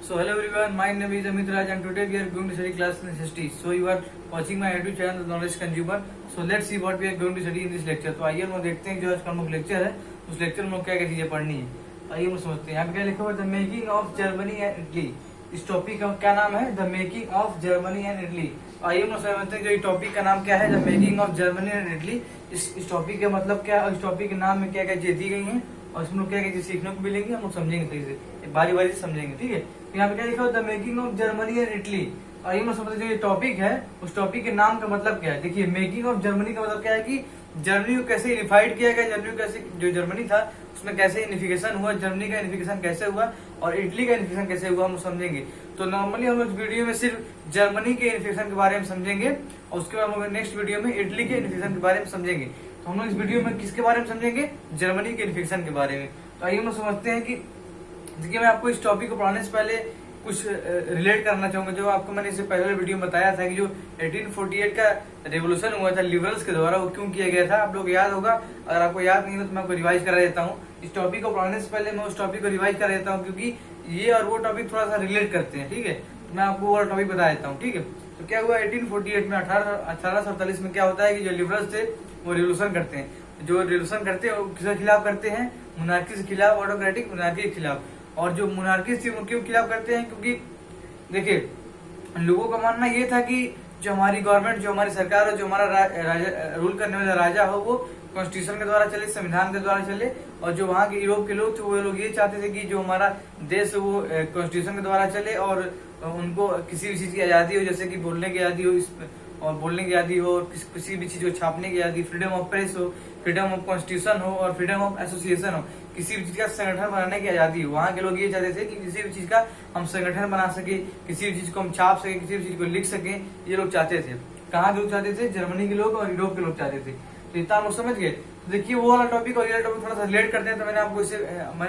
So hello everyone, my name is Amit Raj and today we are going to study class in history. So you are watching my YouTube channel Knowledge Consumer. So let's see what we are going to study in this lecture. तो आइए हम देखते हैं जो आज का मुख्य lecture है उस लेक्चर में क्या क्या चीजें पढ़नी है। आइए हम समझते हैं। यहाँ पे क्या लिखा हुआ है, the making of Germany and Italy. इस टॉपिक का क्या नाम है, the making of Germany and Italy. आइए हम समझते हैं जो ये टॉपिक का नाम क्या है, the making of Germany and Italy. इस टॉपिक का मतलब क्या है, इस टॉपिक के नाम में क्या क्या चीजें दी गई हैं और इसमें क्या क्या चीज सीखने को मिलेंगी, हम लोग समझेंगे सही से, बारी बारी से समझेंगे। ठीक है, यहाँ पे क्या लिखा हुआ है, the making of Germany and Italy. आइए हम समझते हैं जो ये टॉपिक है उस टॉपिक के नाम का मतलब क्या है। देखिए, मेकिंग ऑफ जर्मनी का मतलब क्या है कि जर्मनी को कैसे यूनिफाइड किया गया, जर्मनी को कैसे, जो जर्मनी था उसमें कैसे यूनिफिकेशन हुआ, जर्मनी का यूनिफिकेशन कैसे हुआ और इटली का यूनिफिकेशन कैसे हुआ, हम समझेंगे। तो नॉर्मली हम लोग वीडियो में सिर्फ जर्मनी के यूनिफिकेशन के बारे में समझेंगे और उसके बाद हम नेक्स्ट वीडियो में इटली के यूनिफिकेशन के बारे में समझेंगे। तो हम लोग इस वीडियो में किसके बारे में समझेंगे, जर्मनी के यूनिफिकेशन के बारे में। तो आइए हम समझते हैं कि देखिए, मैं आपको इस टॉपिक को पढ़ाने से पहले कुछ रिलेट करना चाहूंगा। जो आपको मैंने इससे पहले वीडियो में बताया था कि जो 1848 का रेवोल्यूशन हुआ था लिबरल्स के द्वारा, वो क्यों किया गया था, आप लोग याद होगा। अगर आपको याद नहीं हो तो मैं आपको रिवाइज करा देता हूँ। इस टॉपिक को पढ़ाने से पहले मैं उस टॉपिक को रिवाइज करा देता हूँ, क्योंकि ये और वो टॉपिक थोड़ा सा रिलेट करते हैं। ठीक है, तो मैं आपको वो टॉपिक बता देता हूँ। ठीक है, तो क्या हुआ 1848 में, 1848 में क्या होता है कि जो लिबरल्स थे वो रिवोल्यूशन करते हैं। जो रिवोल्यूशन करते हैं वो किसके खिलाफ करते हैं, मोनार्की के खिलाफ, ऑटोक्रेटिक मोनार्की के खिलाफ। और जो मोनार्की थी वो क्यों खिलाफ करते हैं, क्योंकि देखिए लोगों का मानना ये था कि जो हमारी गवर्नमेंट, जो हमारी सरकार हो, जो हमारा राजा रूल करने वाला राजा हो, वो कॉन्स्टिट्यूशन के द्वारा चले, संविधान के द्वारा चले। और जो वहाँ के यूरोप के लोग थे वो लोग ये चाहते थे कि जो हमारा देश है वो कॉन्स्टिट्यूशन के द्वारा चले और उनको किसी भी चीज की आजादी हो, जैसे कि बोलने की आजादी हो और बोलने की आजादी हो, और किसी भी चीज को छापने की आजादी, फ्रीडम ऑफ प्रेस हो, फ्रीडम ऑफ कॉन्स्टिट्यूशन हो और फ्रीडम ऑफ एसोसिएशन हो, किसी भी चीज का संगठन बनाने की आजादी हो। वहाँ के लोग ये चाहते थे कि किसी भी चीज का हम संगठन बना सके, किसी भी चीज को हम छाप सके, किसी भी चीज को लिख सके, ये लोग चाहते थे। कहाँ के लोग चाहते थे, जर्मनी के लोग और यूरोप के लोग चाहते थे। तो इतना लोग समझ गए। तो देखिए, वो वाला टॉपिक और ये वाला टॉपिक थोड़ा सा रिलेट करते हैं। तो मैंने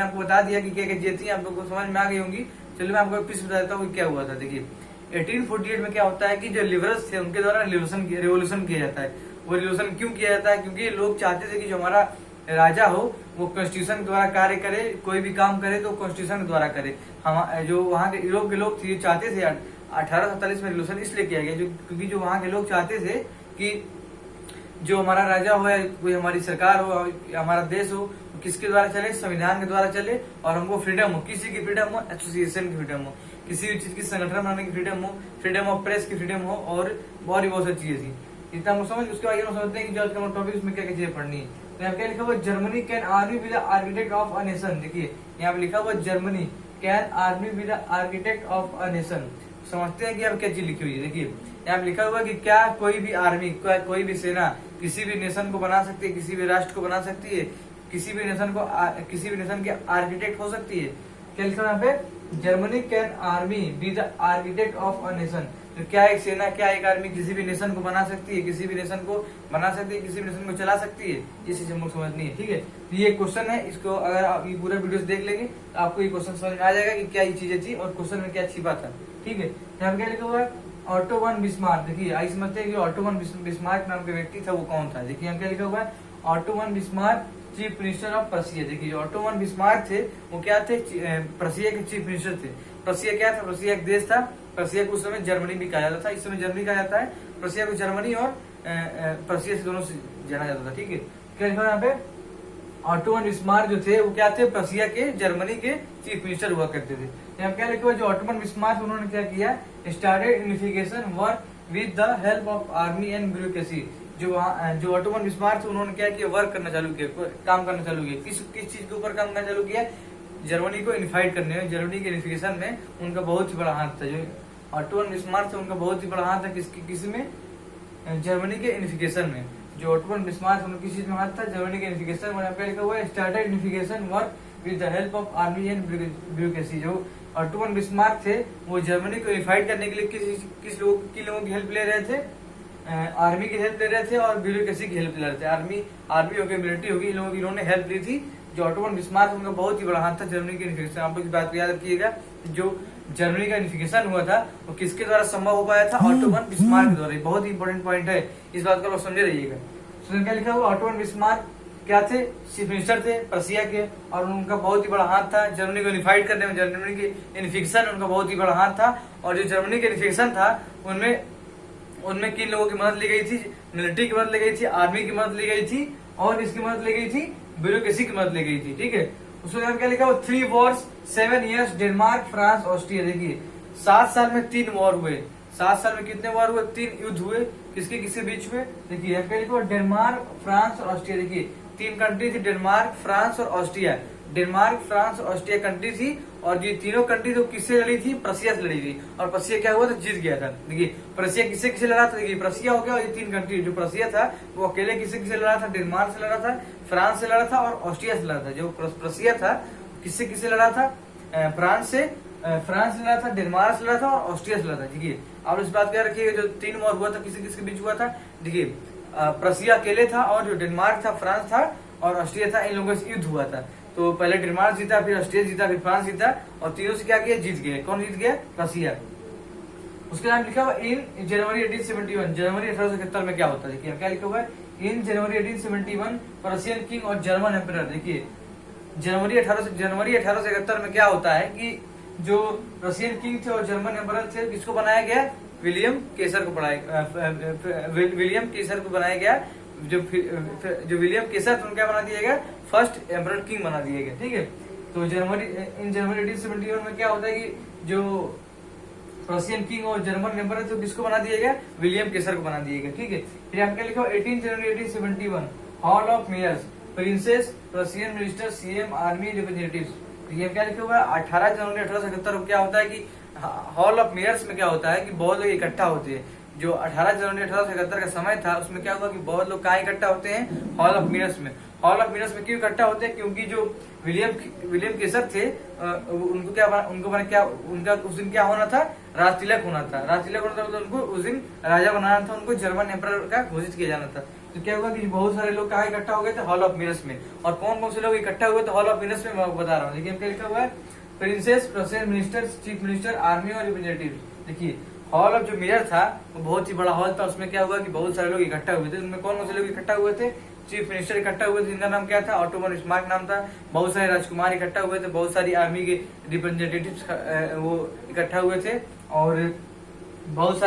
आपको बता दिया कि क्या क्या चीजें थी, आप लोग को समझ में आ गई होंगी। चलिए मैं आपको फिर बता देता हूँ क्या हुआ था। देखिए 1848 में क्या होता है कि जो लिबरल्स थे उनके द्वारा रिवोल्यूशन किया जाता है। वो रिवोल्यूशन क्यों किया जाता है, क्योंकि लोग चाहते थे कि जो हमारा राजा हो वो कॉन्स्टिट्यूशन के द्वारा कार्य करे, कोई भी काम करे तो कॉन्स्टिट्यूशन के द्वारा करे। हम जो वहाँ के यूरोप के लोग थे चाहते थे, 1847 में रिवोल्यूशन इसलिए किया गया क्योंकि जो वहाँ के लोग चाहते थे कि जो हमारा राजा हो या कोई हमारी सरकार हो, हमारा देश हो, किसके द्वारा चले, संविधान के द्वारा चले और हमको फ्रीडम हो, किसी की फ्रीडम हो, एसोसिएशन की फ्रीडम हो, किसी भी चीज की संगठन बनाने की फ्रीडम हो, फ्रीडम ऑफ प्रेस की फ्रीडम हो और बहुत सारी चीजें थी। इतना हम समझ, उसके बाद हम समझते हैं कि जो आज का टॉपिक उसमें क्या क्या चीजें पढ़नी है। तो यहाँ क्या लिखा हुआ, Germany can army be the architect of a nation. देखिए यहाँ पे लिखा हुआ Germany can army be the architect of a nation. समझते हैं कि अब क्या चीज लिखी हुई है। देखिए यहाँ पे लिखा हुआ कि क्या कोई भी आर्मी, कोई भी सेना किसी भी नेशन को बना सकती है, किसी भी राष्ट्र को बना सकती है, किसी भी नेशन के आर्किटेक्ट हो सकती है। क्या लिखा है यहाँ पे, Germany can army be the architect of a nation. तो क्या एक सेना, क्या एक आर्मी किसी भी नेशन को बना सकती है, किसी भी नेशन को बना सकती है, किसी भी नेशन को चला सकती है, ये चीज हमको समझनी है। ठीक है, तो ये क्वेश्चन है, इसको अगर आप ये पूरा वीडियो देख लेंगे तो आपको ये क्वेश्चन समझ में आ जाएगा कि क्या ये चीजें थी और क्वेश्चन में क्या छिपा था। ठीक है, यहाँ पे क्या लिखा हुआ है, ऑटो वन बिस्मार्क। देखिए आई समझते हैं कि ऑटो वन बिस्मार्क नाम के व्यक्ति था वो कौन था। देखिए यहाँ क्या लिखा हुआ है, auto von Bismarck chief minister of प्रसिया। देखिए जो ऑटो वन बिस्मार्क थे वो क्या थे, प्रसिया के चीफ मिनिस्टर थे। प्रसिया क्या था, प्रसिया एक देश था। प्रसिया को उस समय जर्मनी भी कहा जाता था, इस समय जर्मनी कहा जाता है। प्रसिया को जर्मनी और प्रसिया से दोनों से जाना जाता था। ठीक है, क्या लिखा है यहाँ पे, ऑटो वन बिस्मार्क जो थे वो क्या थे, प्रसिया के, जर्मनी के चीफ मिनिस्टर हुआ करते थे। यहाँ क्या लिखा हुआ, जो ऑटो वन बिस्मार्क उन्होंने क्या किया, started unification work with the help of army and bureaucracy. जो ऑटो वन बिस्मार्क थे उन्होंने क्या किया, वर्क करना चालू किया, काम करना चालू किया। किस चीज के ऊपर काम करना चालू किया, जर्मनी को यूनिफाइड करने में, जर्मनी के यूनिफिकेशन में उनका बहुत ही बड़ा हाथ था। जो ऑटो वन बिस्मार्क थे उनका बहुत ही बड़ा हाथ था किसमें, जर्मनी के यूनिफिकेशन में। जो ऑटो वन बिस्मार्क उनका किस चीज में हाथ था, जर्मनी के यूनिफिकेशन में। यहाँ पे लिखा हुआ है started unification work with the help of army and bureaucracy. जो ऑटो वन बिस्मार्क थे वो जर्मनी को यूनिफाइड करने के लिए किस लोगों की हेल्प ले रहे थे, आर्मी की हेल्प ले रहे थे और ब्यूरोक्रेसी की हेल्प ले रहे थे। आर्मी हो गई, मिलिट्री होगी, इन लोगों की इन्होंने हेल्प ली थी। जो ऑटो वन बिस्मार्क उनका बहुत ही बड़ा हाथ था जर्मनी के यूनिफिकेशन। आप लोग इस बात को याद रखिएगा, जो जर्मनी का यूनिफिकेशन हुआ था वो किसके द्वारा संभव हो पाया था, ऑटो वन बिस्मार्क के द्वारा। बहुत ही इंपॉर्टेंट पॉइंट है, इस बात को लोग समझे रहिएगा। क्या लिखा हुआ, ऑटो वन बिस्मार्क क्या थे, चीफ मिनिस्टर थे प्रसिया के, और उनका बहुत ही बड़ा हाथ था जर्मनी को यूनिफाइड करने में। जर्मनी के यूनिफिकेशन उनका बहुत ही बड़ा हाथ था। और जो जर्मनी के यूनिफिकेशन था उनमें किन लोगों की मदद ली गई थी, मिलिट्री की मदद ली गई थी, आर्मी की मदद ली गई थी, और इसकी मदद ली गई थी, ब्यूरोक्रेसी की मदद ली गई थी। ठीक है, उसमें नाम क्या लिखा हुआ, 3 Wars 7 years, Denmark, France, Austria. देखिए 7 साल में 3 वॉर हुए। 7 साल में कितने वॉर हुए, 3 युद्ध हुए। किसके किसके बीच में, देखिए यहाँ क्या लिखा हुआ, डेनमार्क, फ्रांस और ऑस्ट्रिया। देखिए 3 कंट्री थी, डेनमार्क, फ्रांस और Austria. Denmark, France, Austria country थी, और ये तीनों कंट्री तो किससे लड़ी थी, प्रसिया से लड़ी थी। और प्रसिया क्या हुआ था, जीत गया था। देखिए प्रसिया किससे किससे लड़ा था, देखिए प्रसिया हो गया, और ये 3 कंट्री जो प्रसिया था वो अकेले किससे किससे लड़ा था, डेनमार्क से लड़ा था, फ्रांस से लड़ा था और ऑस्ट्रिया से लड़ा था। जो प्रसिया था किससे किससे लड़ा था, फ्रांस से लड़ा था, डेनमार्क से लड़ा था और ऑस्ट्रिया से लड़ा था। देखिए आप इस बात क्या रखिएगा, जो 3 वॉर हुआ था किसके किसके बीच हुआ था। देखिए प्रसिया अकेले था, और जो डेनमार्क था, फ्रांस था और ऑस्ट्रिया था, इन लोगों से युद्ध हुआ था। तो पहले डेनमार्क जीता, फिर ऑस्ट्रिया जीता, फिर फ्रांस जीता, और तीनों से क्या किया, जीत गए। कौन जीत गया, प्रसिया। उसके नाम लिखा हुआ इन जनवरी 1871, जनवरी 1871 में क्या होता है। देखिए क्या लिखा हुआ है, इन जनवरी 1871 पर्शियन किंग और जर्मन एम्परर। देखिए जनवरी 1871 में क्या होता है कि जो रशियन किंग थे और जर्मन एम्परर थे, किसको बनाया गया, विलियम केसर को बनाया गया। जो विलियम केसर थे उनको बना दिया गया, फर्स्ट एम्परर किंग बना दिया गया। ठीक है, तो जनवरी 1871 में क्या होता है कि जो रशियन किंग और जर्मन एम्परर थे किसको बना दिया गया, विलियम केसर को बना दिया गया। ठीक है, फिर आपका लिखा 18 जनवरी 1871 hall of mirrors, princes, Russian minister, CM, army, representatives. ये क्या लिखा हुआ है, 18 जनवरी 1871 को क्या होता है कि हॉल ऑफ मेयर्स में क्या होता है कि बहुत लोग इकट्ठा होते हैं। जो 18 जनवरी 1871 का समय था उसमें क्या हुआ कि बहुत लोग कहाँ इकट्ठा होते हैं, हॉल ऑफ मेयर्स में। हॉल ऑफ मिनर्स में क्यों इकट्ठा होते हैं, क्योंकि जो विलियम केसर थे उनका उस दिन क्या होना था, राज तिलक होना था। राज तिलक होना था तो उनको उस दिन राजा बनाना था, उनको जर्मन एम्परर का घोषित किया जाना था। तो क्या हुआ कि बहुत सारे लोग कहाँ इकट्ठा हो गए थे, हॉल ऑफ मिनर्स में। और कौन कौन से लोग इकट्ठा हुए थे हॉल ऑफ मिनर्स में, मैं बता रहा हूँ। देखिए क्या लिखा हुआ है, princess, president, minister, chief minister, army और रिप्रेजेंटेटिव। देखिए हॉल ऑफ जो मिरर था वो बहुत ही बड़ा हॉल था, उसमें क्या हुआ कि बहुत सारे लोग इकट्ठा हुए थे। उनमें कौन कौन से लोग इकट्ठा हुए थे, चीफ मिनिस्टर इकट्ठा हुए थे जिनका नाम क्या था, ऑटो वन बिस्मार्क नाम था। बहुत सारे राजकुमार इकट्ठा हुए थे, बहुत सारी आर्मी के रिप्रेजेंटेटिव्स वो इकट्ठा हुए थे, और बहुत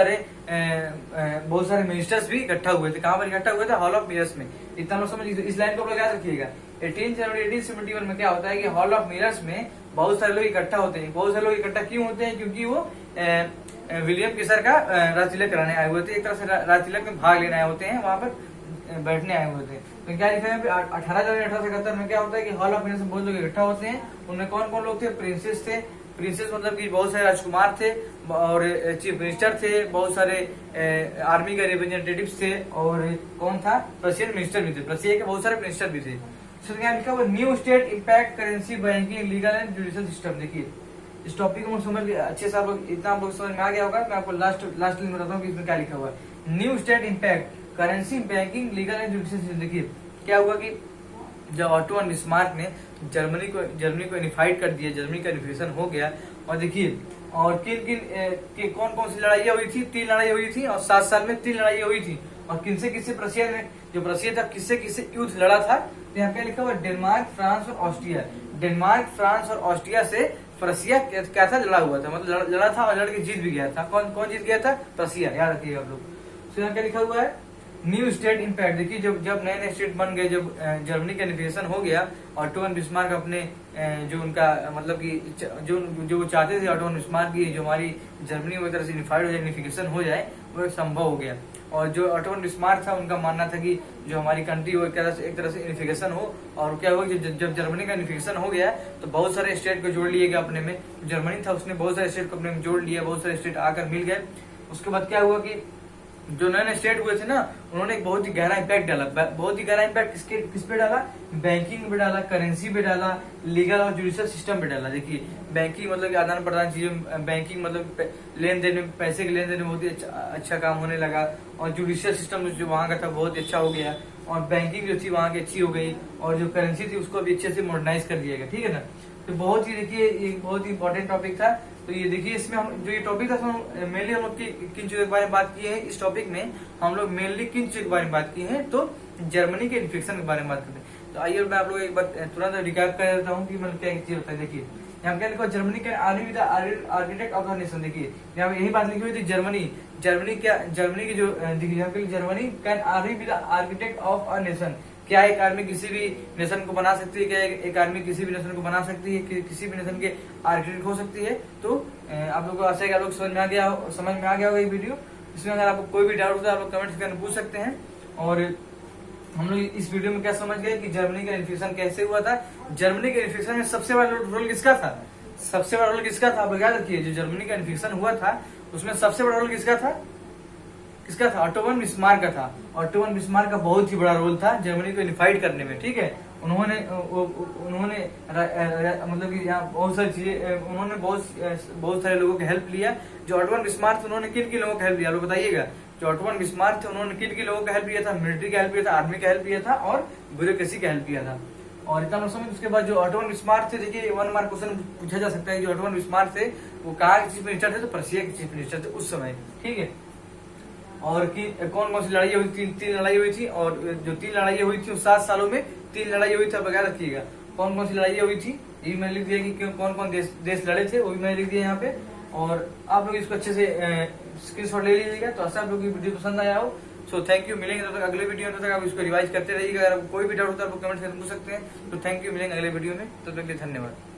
सारे मिनिस्टर्स भी इकट्ठा हुए थे। कहाँ पर इकट्ठा हुए थे, हॉल ऑफ मिरर्स में। इतना लोग समझ लीजिए, इस लाइन को आप लोग याद रखिएगा। 18 जनवरी 1871 में क्या होता है कि हॉल ऑफ मिरर्स में बहुत सारे लोग इकट्ठा होते हैं। बहुत सारे लोग इकट्ठा क्यों होते हैं, क्योंकि वो विलियम केसर का राज तिलक कराने आए हुए थे, एक तरह से राज तिलक में भाग लेने आए होते हैं, वहां पर बैठने आए हुए थे। तो क्या लिखा है 18 जनवरी 1871 में क्या होता है कि हॉल ऑफ मिरर्स में बहुत लोग इकट्ठा होते हैं। उनमें कौन कौन लोग थे, प्रिंसेस थे, प्रिंसेस मतलब कि बहुत सारे राजकुमार थे, और चीफ मिनिस्टर थे, बहुत सारे आर्मी के रिप्रेजेंटेटिव्स थे, और कौन था, प्रेसिडेंट मिनिस्टर भी थे, प्रेसिडेंट के बहुत सारे मिनिस्टर भी थे। क्या लिखा हुआ, new state impact currency banking legal and judicial system. देखिए इस टॉपिक को समझ अच्छे से आप लोग, इतना आप लोग समझ में आ गया होगा। मैं आपको लास्ट लाइन बताता हूँ कि इसमें क्या लिखा हुआ है। New state impact currency banking legal and judicial system. देखिए क्या हुआ कि जब ऑटो वन बिस्मार्क ने जर्मनी को यूनिफाइड कर दिया, जर्मनी का यूनिफिकेशन हो गया। और देखिए और किन कौन कौन सी लड़ाइयाँ हुई थी, 3 लड़ाई हुई थी, और 7 साल में 3 लड़ाइयाँ हुई थी। और किनसे किससे प्रसिया ने, जो प्रसिया था किससे किससे युद्ध लड़ा था, तो यहाँ क्या लिखा हुआ, डेनमार्क, फ्रांस और ऑस्ट्रिया। डेनमार्क, फ्रांस और ऑस्ट्रिया से प्रसिया क्या था, लड़ा हुआ था, मतलब लड़ा था और लड़ के जीत भी गया था। कौन जीत गया था, प्रसिया, याद रखिएगा आप लोग। तो यहाँ क्या लिखा हुआ है, न्यू स्टेट इम्पैक्ट। देखिए जब नए नए स्टेट बन गए, जब जर्मनी का यूनिफिकेशन हो गया, ऑटो वन बिस्मार्क अपने जो उनका मतलब कि जो वो चाहते थे ऑटो वन बिस्मार्क की जो हमारी जर्मनी वो एक तरह से यूनिफाइड हो जाए, यूनिफिकेशन हो जाए, वो संभव हो गया। और जो ऑटो वन बिस्मार्क था उनका मानना था कि जो हमारी कंट्री वो एक तरह से यूनिफिकेशन हो। और क्या हुआ कि जब जर्मनी का यूनिफिकेशन हो गया तो बहुत सारे स्टेट को जोड़ लिए गए अपने में। जर्मनी था उसने बहुत सारे स्टेट को अपने में जोड़ लिया, बहुत सारे स्टेट आकर मिल गए। उसके बाद क्या हुआ कि जो नए नए स्टेट हुए थे ना, उन्होंने एक बहुत ही गहरा इम्पैक्ट डाला। बहुत ही गहरा इम्पैक्ट किस पे डाला, बैंकिंग पे डाला, करेंसी पे डाला, लीगल और जुडिशियल सिस्टम पे डाला। देखिए बैंकिंग मतलब आदान प्रदान चीजें, बैंकिंग मतलब लेन देन में, पैसे के लेन देन में बहुत ही अच्छा काम होने लगा। और जुडिशियल सिस्टम जो वहाँ का था बहुत ही अच्छा हो गया, और बैंकिंग जो थी वहाँ की अच्छी हो गई, और जो करेंसी थी उसको भी अच्छे से मॉडर्नाइज कर दिया गया। ठीक है ना, तो बहुत ही देखिए एक बहुत ही इंपॉर्टेंट टॉपिक था। तो ये देखिए इसमें हम जो ये टॉपिक था मेनली हम लोग किन चीजों के बारे में बात की है। इस टॉपिक में हम लोग मेनली किन चीजों के बारे में बात की है, तो जर्मनी के इन्फेक्शन के बारे में बात करते हैं। तो आइए मैं आप लोग एक बार तुरंत रिकैप कर देता हूँ कि मतलब क्या चीज होता है। देखिए यहाँ क्या लिखा, Germany can army with architect of the nation. देखिए यहाँ पे यही बात लिखी हुई थी, जर्मनी की जो देखिए यहाँ पे Germany can army with architect of a nation. क्या एक आर्मी किसी भी नेशन को बना सकती है? क्या एक आर्मी किसी भी नेशन को बना सकती है? किसी भी नेशन के आर्किटेक्ट हो सकती है? तो आप लोगों को आशा है कि आप लोग समझ में आ गया होगा ये वीडियो। इसमें अगर आपको कोई भी डाउट होता है आप लोग कमेंट सेक्शन में पूछ सकते हैं। और हम लोग इस वीडियो में क्या समझ गए कि जर्मनी का इन्फेक्शन कैसे हुआ था। जर्मनी के इन्फेक्शन में सबसे बड़ा रोल किसका था? सबसे बड़ा रोल किसका था? आप लोग याद रखिए, जो जर्मनी का इन्फेक्शन हुआ था उसमें सबसे बड़ा रोल किसका था? ऑटो वन बिस्मार्क का था। ऑटो वन बिस्मार्क का बहुत ही बड़ा रोल था जर्मनी को यूनिफाइड करने में। ठीक है, उन्होंने मतलब कि यहाँ बहुत सारी चीजें, उन्होंने बहुत सारे लोगों की हेल्प लिया। जो ऑटो वन बिस्मार्क थे उन्होंने किन लोगों का हेल्प लिया? लोग बताइएगा। जो ऑटो वन बिस्मार्क थे उन्होंने किन लोगों का हेल्प लिया था? मिलिट्री का हेल्प लिया था, आर्मी का हेल्प लिया था और ब्यूरोक्रेसी का हेल्प लिया था। और इतना समझ, उसके बाद जो ऑटो वन बिस्मार्क थे, देखिए 1 मार्क क्वेश्चन पूछा जा सकता है। जो ऑटो वन बिस्मार्क थे वो कहाँ के चीफ मिनिस्टर थे? तो प्रशिया के चीफ मिनिस्टर थे उस समय। ठीक है, और कि कौन कौन सी लड़ाई हुई थी? 3 लड़ाई हुई थी। और जो 3 लड़ाई हुई थी उस 7 सालों में 3 लड़ाई हुई थी। आप बगैर रखिएगा कौन कौन सी लड़ाई हुई थी, ये मैंने लिख दिया कि कौन कौन देश लड़े थे, वो भी मैंने लिख दिया यहाँ पे। और आप लोग इसको अच्छे से स्क्रीनशॉट ले लीजिएगा। तो ऐसा आप लोग की वीडियो पसंद आया हो। सो थैंक यू, मिलेंगे तब तक अगले वीडियो में। तब तक आप इसको रिवाइज करते रहिएगा। अगर आपको कोई भी डाउट होता है आप कमेंट करके पूछ सकते हैं। तो थैंक यू, मिलेंगे अगले वीडियो में। तब तक के लिए धन्यवाद।